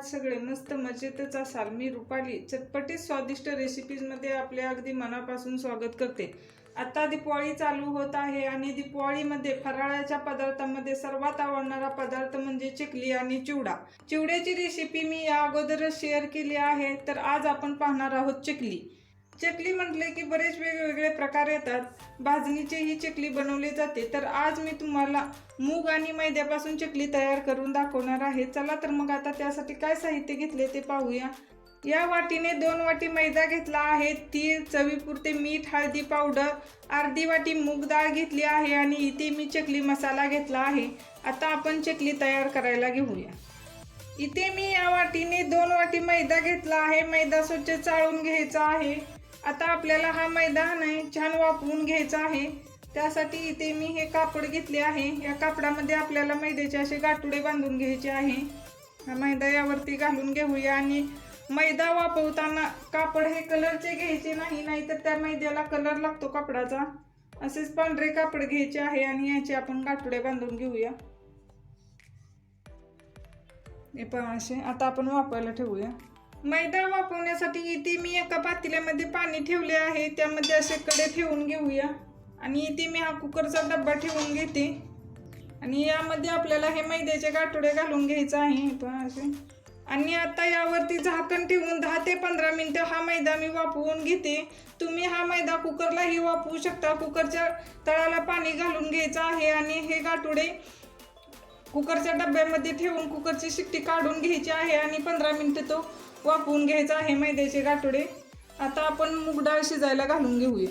आहात सगळे मस्त मजेतच असाल। मी रुपाली चटपटीत स्वादिष्ट रेसिपीजमध्ये आपले अगदी मनापासून स्वागत करते। आता दिवाळी चालू होत आहे आणि दिवाळीमध्ये फराळाच्या पदार्थांमध्ये सर्वात आवडणारा पदार्थ म्हणजे चकली आणि चिवडा। चिवड्याची रेसिपी मी या अगोदरच शेअर केली आहे, तर आज आपण पाहणार आहोत चकली। चकली म्हटले की बरेच वेगवेगळे प्रकार येतात। भाजणीची ही चकली बनवली जाते, तर आज मी तुम्हाला मूग आणि मैद्यापासून चकली तयार करून दाखवणार आहे। चला तर मग आता त्यासाठी काय साहित्य घेतले ते पाहूया। या वाटीने 2 वाटी मैदा घेतला आहे, तीळ, चवीपुरते मीठ, हळदी पावडर, अर्धी वाटी मूग डाळ घेतली आहे आणि इथे मी चकली मसाला घेतला आहे। आता आपण चकली तयार करायला घेऊया। इथे मी या वाटीने 2 वाटी मैदा घेतला आहे। मैदा स्वच्छ चाळून घ्यायचा आहे। आता आपल्याला हा मैदा नाही छान वाफवून घ्यायचा आहे। त्यासाठी इथे मी हे कापड घेतले आहे। या कापडामध्ये आपल्याला मैद्याचे असे गाठुडे बांधून घ्यायचे आहे। हा मैदा यावरती घालून घेऊया आणि मैदा वाफवताना कापड हे कलरचे घ्यायचे नाही, नाहीतर त्या मैद्याला कलर लागतो कापडाचा। असेच पांढरे कापड घ्यायचे आहे आणि याचे आपण गाठुडे बांधून घेऊया। हे पहा असे। आता आपण वाफवायला ठेवूया। मैदा वाफवण्यासाठी इथे मी एका पातेल्यामध्ये पाणी ठेवले आहे, त्यामध्ये असे कडे ठेवून घेऊया आणि इथे मी हा कुकरचा डब्बा ठेवून घेते आणि यामध्ये आपल्याला हे मैद्याचे गाठोडे घालून घ्यायचे आहे पहा असे। आणि आता यावरती झाकण ठेवून 10 ते 15 मिनिटं हा मैदा मी वाफवून घेते। तुम्ही हा मैदा कुकरलाही वाफवू शकता। कुकरच्या तळाला पाणी घालून घ्यायचं आहे आणि हे गाठोडे कुकरच्या डब्यामध्ये ठेवून कुकरची शिट्टी काढून घ्यायची आहे आणि 15 मिनिटं तो वाफवून घ्यायचा आहे मैद्याचे गाठोडे। आता आपण मूग डाळ शिजायला घालून घेऊया।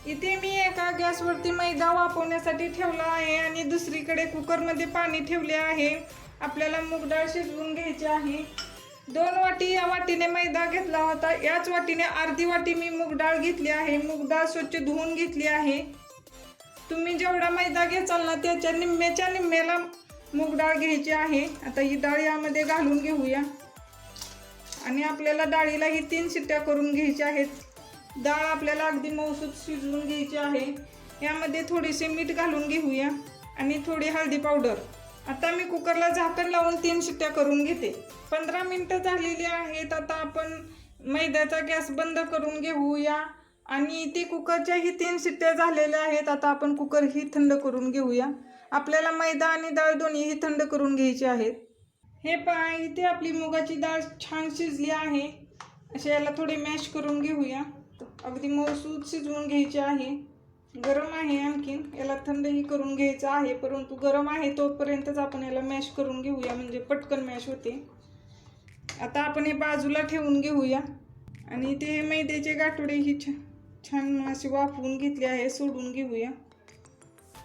इथे मी एका गॅसवरती मैदा वाफवण्यासाठी ठेवला आहे आणि दुसरीकडे कुकरमध्ये पाणी ठेवले आहे। आपल्याला मूग डाळ शिजवून घ्यायची आहे। 2 वाटी या वाटीने मैदा घेतला होता, याच वाटीने अर्धी वाटी मी मूग डाळ घेतली आहे। मूग डाळ स्वच्छ धुवून घेतली आहे। तुम्ही जेवढा मैदा घेचाल ना त्याच्या निम्म्याच्या निम्म्याला मूग डाळ घ्यायची आहे। आता ही डाळ यामध्ये घालून घेऊया आणि आपल्याला डाळीला ही 3 शिट्ट्या करून घ्यायच्या आहेत। डाळ आपल्याला अगदी मऊसूत शिजवून घ्यायची आहे। यामध्ये थोडेसे मीठ घालून घेऊया आणि थोडी हळदी पावडर। आता मी कुकरला झाकण लावून 3 शिट्ट्या करून घेते। 15 मिनिटं झालेली आहेत। आता आपण मैद्याचा गॅस बंद करून घेऊया आणि इथे कुकरच्या ही 3 शिट्ट्या झालेल्या आहेत। आता आपण कुकर ही थंड करून घेऊया। आपल्याला मैदा आणि डाळ दोन्हीही थंड करून घ्यायचे आहेत। हे पहा इथे आपली मुगाची डाळ छान शिजली आहे। असे याला थोडे मॅश करून घेऊया। अगदी मऊसूत शिजवून घ्यायचे आहे। गरम आहे, आणखीन याला थंडही करून घ्यायचं आहे, परंतु गरम आहे तोपर्यंतच आपण याला मॅश करून घेऊया, म्हणजे पटकन मॅश होते। आता आपण हे बाजूला ठेवून घेऊया आणि इथे हे मैद्याचे गाठोडे ही छान असे वाफवून घेतले आहे, सोडून घेऊया।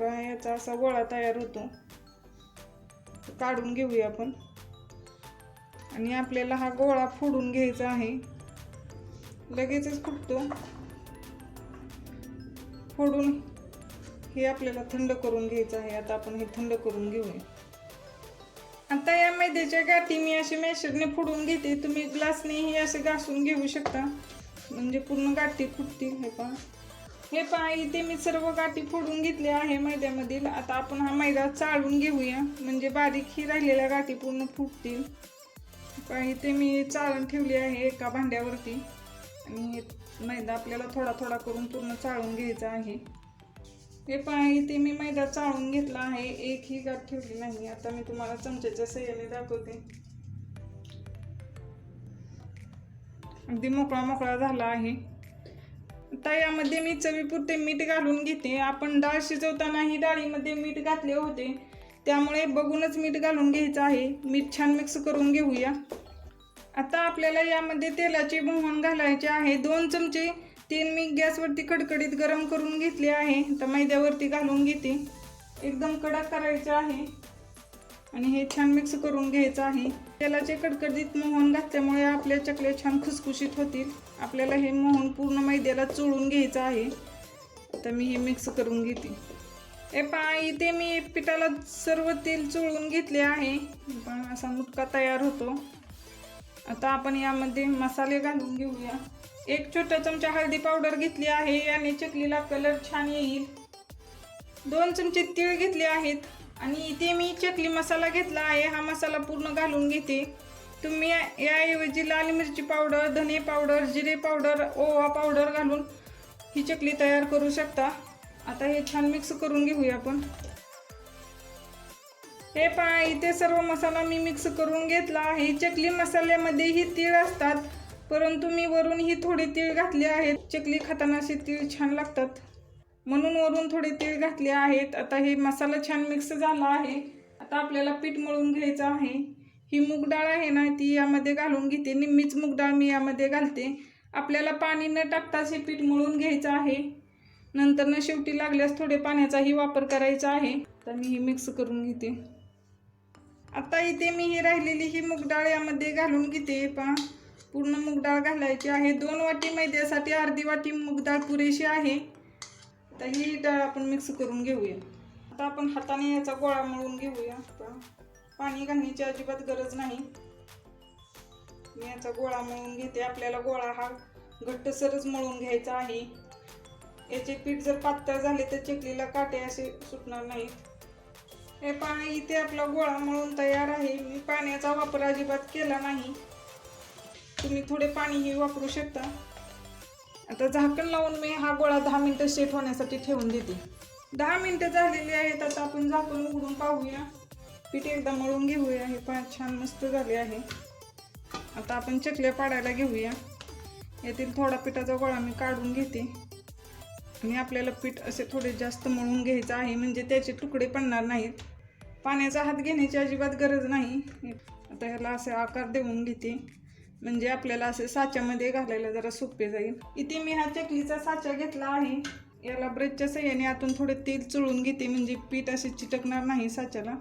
याचा असा गोळा तयार होतो, काढून घेऊया आपण आणि आपल्याला हा गोळा फोडून घ्यायचा आहे। लगेचच फुटतो। फोडून हे आपल्याला थंड करून घ्यायचं आहे। आता आपण हे थंड करून घेऊया। आता या मैद्याच्या गाठी मी असे मॅशरने फोडून घेते। तुम्ही ग्लासनेही असे घासून घेऊ शकता, म्हणजे पूर्ण गाठी फुटतील। हे पहा इथे मी सर्व गाठी फोडून घेतल्या आहे मैद्यामधील। आता आपण हा मैदा चाळून घेऊया, म्हणजे बारीक ही राहिलेल्या गाठी पूर्ण फुटतील। पहा इथे मी चाळून ठेवली आहे एका भांड्यावरती आणि मैदा आपल्याला थोडा थोडा करून पूर्ण चाळून घ्यायचा आहे। हे पहा इथे मी मैदा चाळून घेतला आहे, एकही गाठ ठेवली नाही। आता मी तुम्हाला चमच्याच्या सहाय्याने दाखवते। अगदी मोकळा मोकळा झाला आहे। आता यामध्ये मी चवीपुरते मीठ घालून घेते। आपण डाळ शिजवतानाही डाळीमध्ये मीठ घातले होते, त्यामुळे बघूनच मीठ घालून घ्यायचं आहे। मीठ छान मिक्स करून घेऊया। आता आपल्याला यामध्ये तेलाचे मोहन घालायचे आहे। 2 चमचे तेल मी गॅसवरती कडकडीत गरम करून घेतले आहे। आता मैद्यावरती घालून घेते। एकदम कडक करायचे आहे आणि हे छान मिक्स करून घ्यायचं आहे। तेलाचे कडकडीत मोहन घातल्यामुळे आपल्या चकल्या छान खुसखुशीत होतील। आपल्याला हे मोहन पूर्ण मैद्याला चोळून घ्यायचं आहे। आता मी हे मिक्स करून घेते। हे पहा इथे मी पिठाला सर्व तेल चोळून घेतले आहे। असा मुटका तयार होतो। आता आपण यामध्ये मसाले घालून घेऊया। 1 छोटा चमचा हळदी पावडर घेतली आहे, याने चकलीला कलर छान येईल। 2 चमचे तीळ घेतले आहेत आणि इथे मी चकली मसाला घेतला आहे। हा मसाला पूर्ण घालून घेते। तुम्ही याऐवजी लाल मिरची पावडर, धने पावडर, जिरे पावडर, ओवा पावडर घालून ही चकली तयार करू शकता. आता हे छान मिक्स करून घेऊया आपण. हे पहा, इथे सर्व मसाला मी मिक्स करून घेतला आहे. चकली मसाल्यामध्येही तीळ असतात, परंतु मी वरून ही थोडे तीळ घातले आहेत. चकली खाताना असे तीळ छान लागतात, म्हणून वरून थोडे तीळ घातले आहेत. आता हे मसाला छान मिक्स झाला आहे. आता आपल्याला पीठ मळून घ्यायचं आहे. ही मूग डाळ आहे ना, ती यामध्ये घालून घेते. निम्मीच मूग डाळ मी यामध्ये घालते. आपल्याला पाणी न टाकताच हे पीठ मळून घ्यायचं आहे. नंतर न शेवटी लागल्यास थोडे पाण्याचाही वापर करायचा आहे. तर मी ही मिक्स करून घेते. आता इथे मी ही राहिलेली ही मूग डाळ यामध्ये घालून घेते. पहा, पूर्ण मूग डाळ घालायची आहे. 2 वाटी मैद्यासाठी अर्धी वाटी मूग डाळ पुरेशी आहे. आता ही डाळ आपण मिक्स करून घेऊया. आता आपण हाताने याचा गोळा मळून घेऊया. पाणी घालण्याची अजिबात गरज नाही. मी याचा गोळा मळून घेते. आपल्याला गोळा हा घट्टसरच मळून घ्यायचा आहे. याचे पीठ जर पातळ झाले तर चकलीला काटे असे सुटणार नाहीत. हे पहा, इथे आपला गोळा मळून तयार आहे. मी पाण्याचा वापर अजिबात केला नाही. तुम्ही थोडे पाणीही वापरू शकता. आता झाकण लावून मी हा गोळा 10 मिनिटं सेट होण्यासाठी ठेवून देते. 10 मिनिटं झालेली आहेत. आता आपण झाकण उघडून पाहूया. पीठ एकदा मळून घेऊया. हे पहा, छान मस्त झाले आहे. आता आपण चकल्या पाडायला घेऊया. यातील थोडा पिठाचा गोळा मी काढून घेते आणि आपल्याला पीठ असे थोडे जास्त मळून घ्यायचं आहे, म्हणजे त्याचे तुकडे पडणार नाहीत. पाण्याचा हात घेण्याची अजिबात गरज नाही. आता ह्याला असे आकार देऊन घेते, म्हणजे आपल्याला असे साच्यामध्ये घालायला जरा सोपे जाईल. इथे मी हा चकलीचा साचा घेतला आहे. याला ब्रशच्या सहाय्याने आतून थोडे तेल चोळून घेते, म्हणजे पीठ असे चिटकणार नाही साच्याला.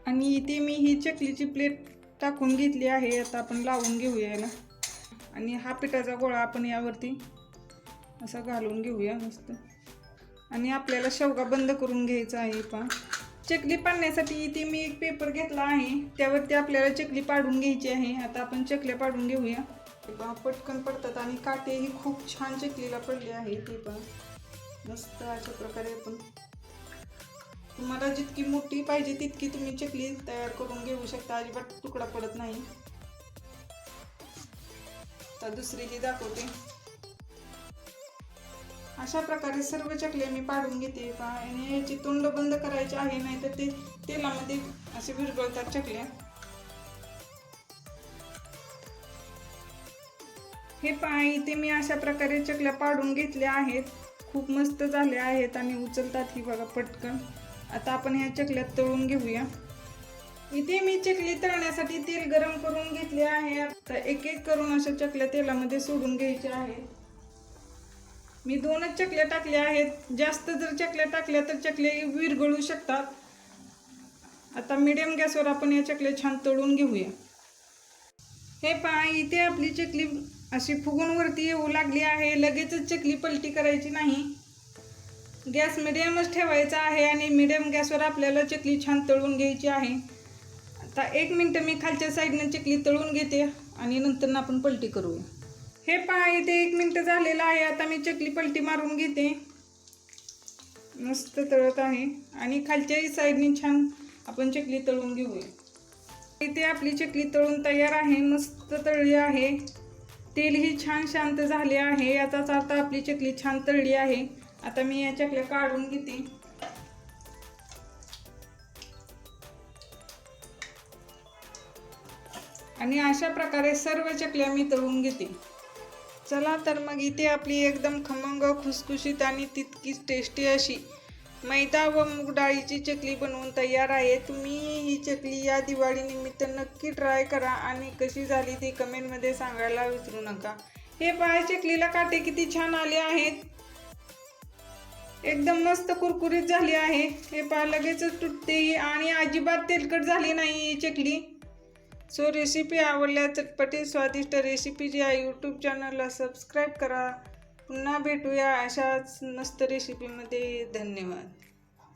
आणि इथे मी ही चकलीची प्लेट टाकून घेतली आहे. आता आपण लावून घेऊया याला. आणि हा पिठाचा गोळा आपण यावरती असा घालून घेऊया मस्त. आणि आपल्याला शेवगा बंद करून घ्यायचा आहे. पहा, चकली पाडण्यासाठी इथे मी एक पेपर घेतला आहे. त्यावरती आपल्याला चकली पाडून घ्यायची आहे. आता आपण चकल्या पाडून घेऊया. पहा, पटकन पडतात आणि काटेही खूप छान चकलीला पडले आहे. ते पहा, मस्त अशा प्रकारे आपण, तुम्हाला जितकी मोठी पाहिजे तितकी तुम्ही चकली तयार करून घेऊ शकता. अजिबात तुकडा पडत नाही. आता दुसरीही दाखवते. अशा प्रकारे सर्व चकल्या मी पाडून घेते. पहा, आणि याची तोंड बंद करायची आहे, नाही तर ते तेलामध्ये असे विरघळतात चकल्या. हे पहा, इथे मी अशा प्रकारे चकल्या पाडून घेतल्या आहेत. खूप मस्त झाल्या आहेत आणि उचलतात ही बघा पटकन. आता आपण ह्या चकल्या तळून घेऊया. इथे मी चकली तळण्यासाठी तेल गरम करून घेतले आहे. आता एक एक करून अशा चकल्या तेलामध्ये सोडून घ्यायच्या आहेत. मी 2च चकल्या टाकल्या आहेत. जास्त जर चकल्या टाकल्या तर चकल्या विरघळू शकतात. आता मीडियम गॅसवर आपण या चकल्या छान तळून घेऊया. हे पहा, इथे आपली चकली अशी फुगून वरती येऊ लागली आहे. लगेचच चकली पलटी करायची नाही. गॅस मिडियमच ठेवायचा आहे आणि मिडियम गॅसवर आपल्याला चकली छान तळून घ्यायची आहे. आता 1 मिनिट मी खालच्या साईडने चकली तळून घेते आणि नंतर आपण पलटी करूया. हे पहा, इथे 1 मिनिट झालेलं आहे. आता मी चकली पलटी मारून घेते. मस्त तळत आहे आणि खालच्याही साईडने छान आपण चकली तळून घेऊया. इथे आपली चकली तळून तयार आहे. मस्त तळली आहे. तेलही छान शांत झाले आहे. याचाच अर्थ आपली चकली छान तळली आहे. आता मी या चकल्या काढून घेते. आणि अशा प्रकारे सर्व चकल्या मी तळून घेते. चला तर मग इथे आपली एकदम खमंग, खुसखुशीत आणि तितकीच टेस्टी अशी मैदा व मूग डाळीची चकली बनवून तयार आहे. तुम्ही ही चकली या दिवाळीनिमित्त नक्की ट्राय करा आणि कशी झाली ती कमेंटमध्ये सांगायला विसरू नका. हे पहा, चकलीला काटे किती छान आले आहेत. एकदम मस्त कुरकुरीत झाली आहे. हे पहा, लगेचच तुटते आणि अजिबात तेलकट झाली नाही ही चकली. सो रेसिपी आवडल्या चटपटीत स्वादिष्ट रेसिपीज या यूट्यूब चॅनलला सबस्क्राईब करा. पुन्हा भेटूया अशाच मस्त रेसिपीमध्ये. धन्यवाद.